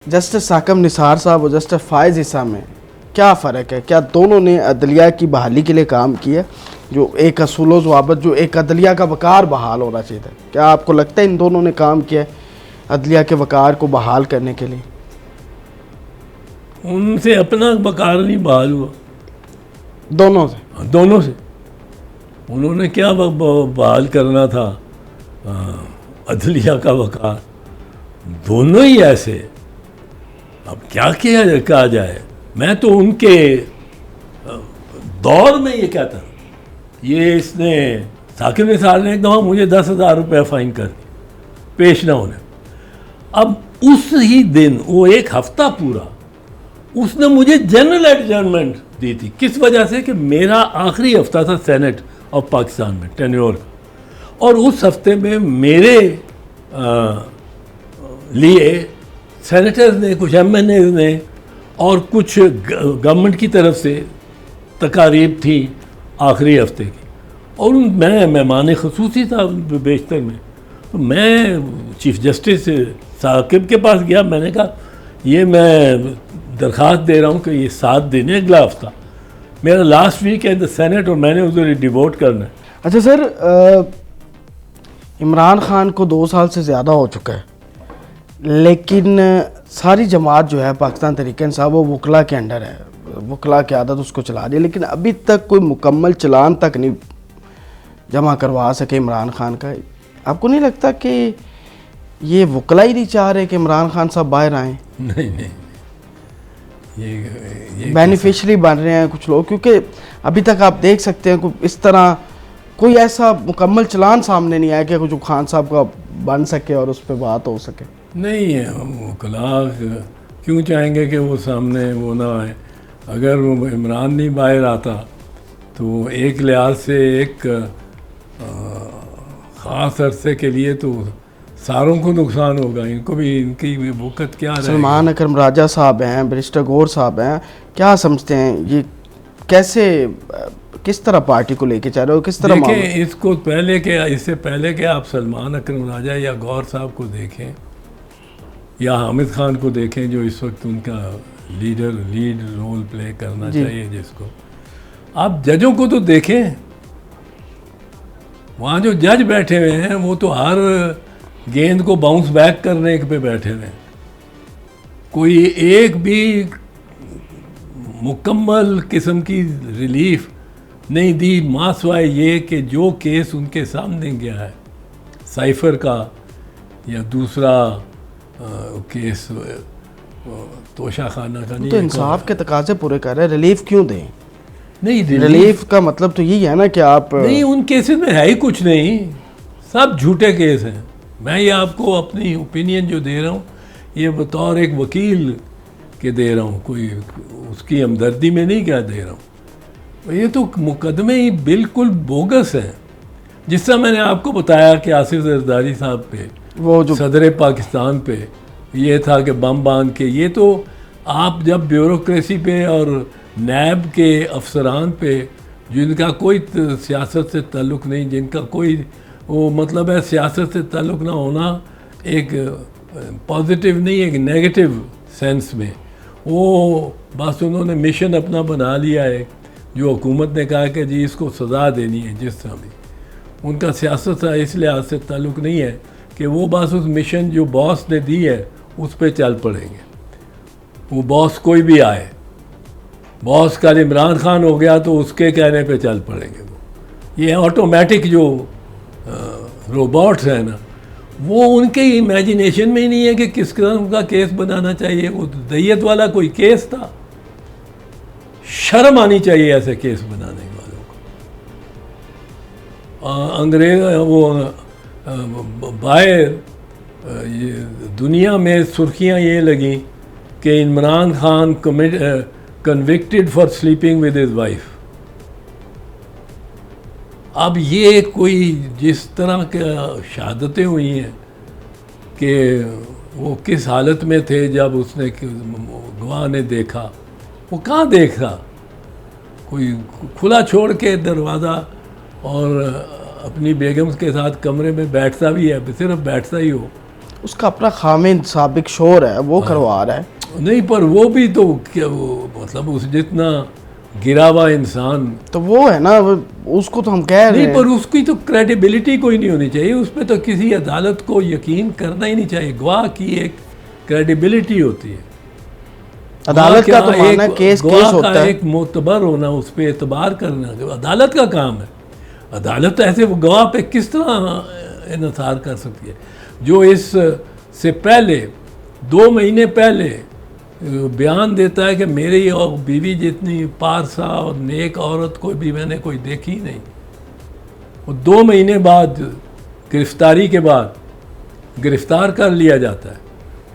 Justice Saqib Nisar साहब और justice Faiz ईसा में क्या फ़र्क है? क्या दोनों ने अदलिया की बहाली के लिए काम किया? जो एक असूल ज़वाबित, जो एक अदलिया का वक़ार बहाल होना चाहिए था, क्या आपको लगता है इन दोनों ने काम किया अदलिया के वक़ार को बहाल करने के लिए? उनसे अपना वक़ार नहीं बहाल हुआ, दोनों से। उन्होंने क्या बहाल करना था अदलिया का वक़ार? दोनों ही ऐसे। अब क्या किया कहा जाए? मैं तो उनके दौर में ये कहता, ये इसने साकिब निसार ने कहा मुझे 10,000 रुपये फ़ाइन कर दी पेश ना होने। अब उस ही दिन वो एक हफ्ता पूरा उसने मुझे जनरल एडजर्नमेंट दी थी। किस वजह से? कि मेरा आखिरी हफ्ता था सेनेट ऑफ पाकिस्तान में टेन्योर का, और उस हफ्ते में मेरे लिए सेनेटर्स ने, कुछ MNAs ने और कुछ गवर्नमेंट की तरफ से तकारीब थी आखिरी हफ्ते की, और मैं मेहमान ख़ुसूसी था बेशतर में। तो मैं चीफ जस्टिस साकिब के पास गया, मैंने कहा ये मैं दरख्वास्त दे रहा हूँ कि ये 7 दिन है, अगला हफ्ता मेरा लास्ट वीक है द सेनेट और मैंने उधर डिवोट करना है। अच्छा सर, इमरान खान को 2 साल से ज़्यादा हो चुका है, लेकिन सारी जमात जो है पाकिस्तान तहरीक इंसाफ वो वकला के अंडर है, वकला की आदत उसको चला रही है, लेकिन अभी तक कोई मुकम्मल चलान तक नहीं जमा करवा सके इमरान खान का। आपको नहीं लगता कि ये वकला ही नहीं चाह रहे कि इमरान खान साहब बाहर आएँ? नहीं, ये बेनिफिशरी बन रहे हैं कुछ लोग, क्योंकि अभी तक आप देख सकते हैं इस तरह कोई ऐसा मुकम्मल चलान सामने नहीं आया कि जो खान साहब का बन सके और उस पर बात हो सके। नहीं है, वकला क्यों चाहेंगे कि वो सामने वो ना आए? अगर वो इमरान नहीं बाहर आता तो एक लिहाज से एक ख़ास अरसे के लिए तो सारों को नुकसान होगा, इनको भी, इनकी वक़्त क्या रहेगी। सलमान अकरम राजा साहब हैं, बैरिस्टर गौर साहब हैं, क्या समझते हैं ये कैसे, किस तरह पार्टी को लेके चल रहे हो, किस तरह? देखें, इसको पहले के, इससे पहले कि आप सलमान अकरम राजा या गौर साहब को देखें या हामिद खान को देखें जो इस वक्त उनका लीड रोल प्ले करना चाहिए जिसको, आप जजों को तो देखें। वहाँ जो जज बैठे हुए हैं वो तो हर गेंद को बाउंस बैक करने पे बैठे हुए हैं। कोई एक भी मुकम्मल किस्म की रिलीफ नहीं दी, मासवाए ये कि जो केस उनके सामने गया है साइफर का या दूसरा केस तोशा खाना का, नहीं तो इंसाफ के तकाजे पूरे कर रहे हैं, रिलीफ क्यों दें? नहीं, रिलीफ का मतलब तो यही है ना कि आप नहीं, उन केसेस में है ही कुछ नहीं, सब झूठे केस हैं। मैं ये आपको अपनी ओपिनियन जो दे रहा हूँ ये बतौर एक वकील के दे रहा हूँ, कोई उसकी हमदर्दी में नहीं क्या दे रहा हूँ। ये तो मुकदमे ही बिल्कुल बोगस हैं। जिस तरह मैंने आपको बताया कि आसिफ जरदारी साहब पे, वो जो सदर पाकिस्तान पे ये था कि बम बांध के, ये तो आप जब ब्यूरोक्रेसी पे और नैब के अफसरान पे जिनका कोई सियासत से ताल्लुक़ नहीं, जिनका कोई वो मतलब है सियासत से ताल्लुक़ ना होना एक पॉजिटिव नहीं, एक नेगेटिव सेंस में, वो बस उन्होंने मिशन अपना बना लिया है। जो हुकूमत ने कहा कि जी इसको सज़ा देनी है, जिस तरह भी उनका सियासत से इस लिहाज से ताल्लुक़ नहीं है कि वो बस उस मिशन जो बॉस ने दी है उस पर चल पड़ेंगे। वो बॉस कोई भी आए, बॉस का इमरान खान हो गया तो उसके कहने पे चल पड़ेंगे। वो ये ऑटोमेटिक जो रोबोट्स हैं ना, वो उनके इमेजिनेशन में ही नहीं है कि किस किस्म का केस बनाना चाहिए। वो दैयत वाला कोई केस था, शर्म आनी चाहिए ऐसे केस बनाने वालों को। अंग्रेज वो बाहर ये दुनिया में सुर्खियाँ ये लगी कि Imran Khan convicted for sleeping with his wife. अब ये कोई जिस तरह की शहादतें हुई हैं कि वो किस हालत में थे जब उसने गवाह ने देखा, वो कहाँ देखा? कोई खुला छोड़ के दरवाज़ा और अपनी बेगम के साथ कमरे में बैठता भी है, सिर्फ बैठता ही हो, उसका अपना खामिन साबिक शोर है, वो करवा रहा है। नहीं, पर वो भी तो क्या वो मतलब उस जितना गिरा हुआ इंसान, तो वो है ना, उसको तो हम कह रहे नहीं, हैं। पर उसकी तो क्रेडिबिलिटी कोई नहीं होनी चाहिए, उस पर तो किसी अदालत को यकीन करना ही नहीं चाहिए। गवाह की एक क्रेडिबिलिटी होती है, अदालत का तो मानना है केस गवाह होता का है। एक मोतबर होना, उस पर एतबार करना जो अदालत का काम है। अदालत तो ऐसे गवाह पे किस तरह इन्हिसार कर सकती है जो इस से पहले 2 महीने पहले बयान देता है कि मेरी और बीवी जितनी पारसा और नेक औरत कोई भी मैंने कोई देखी नहीं। और 2 महीने बाद गिरफ्तारी के बाद गिरफ्तार कर लिया जाता है,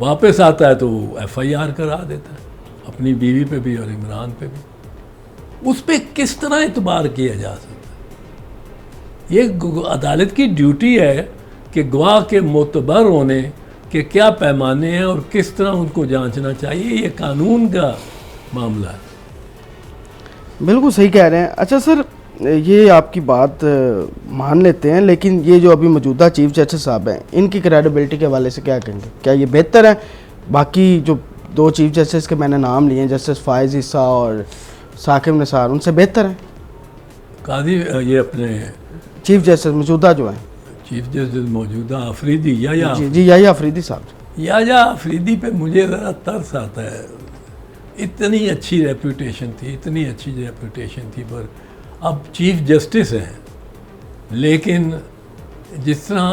वापस आता है तो वो FIR करा देता है अपनी बीवी पे भी और इमरान पे भी। उस पर किस तरह एतबार किया जा सकता है? ये अदालत की ड्यूटी है कि गवाह के मोतबर होने के क्या पैमाने हैं और किस तरह उनको जांचना चाहिए, ये कानून का मामला है। बिल्कुल सही कह रहे हैं। अच्छा सर, ये आपकी बात मान लेते हैं, लेकिन ये जो अभी मौजूदा चीफ जस्टिस साहब हैं, इनकी क्रेडिबिलिटी के हवाले से क्या कहेंगे? क्या ये बेहतर है बाकी जो 2 चीफ जस्टिस के मैंने नाम लिए हैं, जस्टिस फायज ईसा और साकिब निसार, उनसे बेहतर है काजी ये अपने चीफ जस्टिस मौजूदा जो हैं? चीफ जस्टिस मौजूदा अफरीदी या जी या अफरीदी साहब। या अफरीदी पे मुझे ज़रा तरस आता है। इतनी अच्छी रेपुटेशन थी, इतनी अच्छी रेपुटेशन थी, पर अब चीफ जस्टिस हैं, लेकिन जिस तरह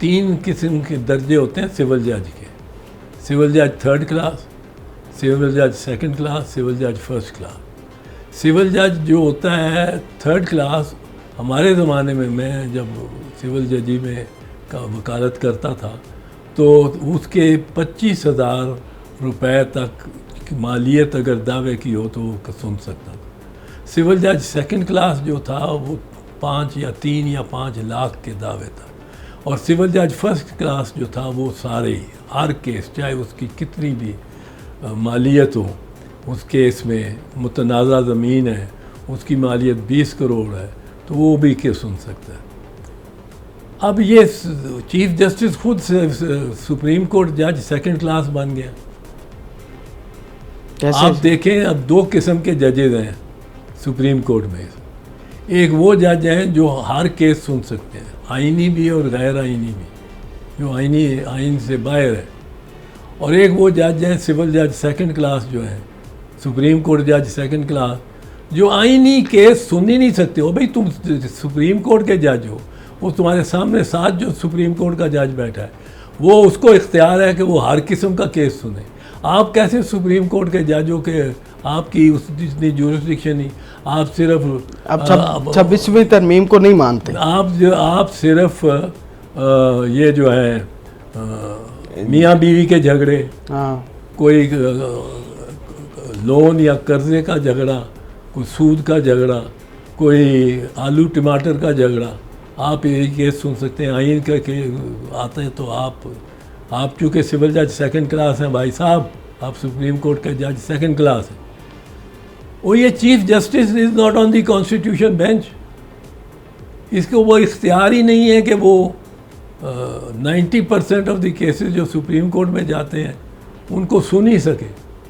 3 किस्म के दर्जे होते हैं सिविल जज के, सिविल जज 3rd क्लास, सिविल जज 2nd क्लास, सिविल जज 1st क्लास। सिविल जज जो होता है 3rd क्लास, हमारे ज़माने में मैं जब सिविल जजी में का वकालत करता था तो उसके 25,000 रुपए तक मालियत अगर दावे की हो तो वो सुन सकता था। सिविल जज 2nd क्लास जो था वो 5 या 3 या 5 लाख के दावे था, और सिविल जज 1st क्लास जो था वो सारे हर केस चाहे उसकी कितनी भी मालियत हो, उस केस में मुतनाज़ा ज़मीन है, उसकी मालियत 20 करोड़ है तो वो भी केस सुन सकता है। अब ये चीफ जस्टिस खुद सुप्रीम कोर्ट जज 2nd क्लास बन गया। कैसे? आप देखें, अब 2 किस्म के जजेज हैं सुप्रीम कोर्ट में। एक वो जज हैं जो हर केस सुन सकते हैं, आईनी भी और गैर आईनी भी, जो आइन से बाहर है। और एक वो जज हैं सिविल जज 2nd क्लास जो है, सुप्रीम कोर्ट जज 2nd क्लास, जो आईनी केस सुन ही नहीं सकते हो। भाई तुम सुप्रीम कोर्ट के जज हो, वो तुम्हारे सामने साथ जो सुप्रीम कोर्ट का जज बैठा है वो उसको इख्तियार है कि वो हर किस्म का केस सुने। आप कैसे सुप्रीम कोर्ट के जज हो कि आपकी उस जितनी जुरिस्डिक्शन ही, आप सिर्फ अब 26वीं तरमीम को नहीं मानते आप सिर्फ ये जो है मियाँ बीवी के झगड़े, हाँ, कोई लोन या कर्जे का झगड़ा, कोई सूद का झगड़ा, कोई आलू टमाटर का झगड़ा, आप ये केस सुन सकते हैं। आइन का के आते हैं तो आप चूँकि सिविल जज 2nd क्लास हैं भाई साहब, आप सुप्रीम कोर्ट के जज 2nd क्लास हैं। और ये chief justice is not on the constitution bench, इसको वो इख्तियार ही नहीं है कि वो 90% ऑफ द केसेस जो सुप्रीम कोर्ट में जाते हैं उनको सुन ही सके।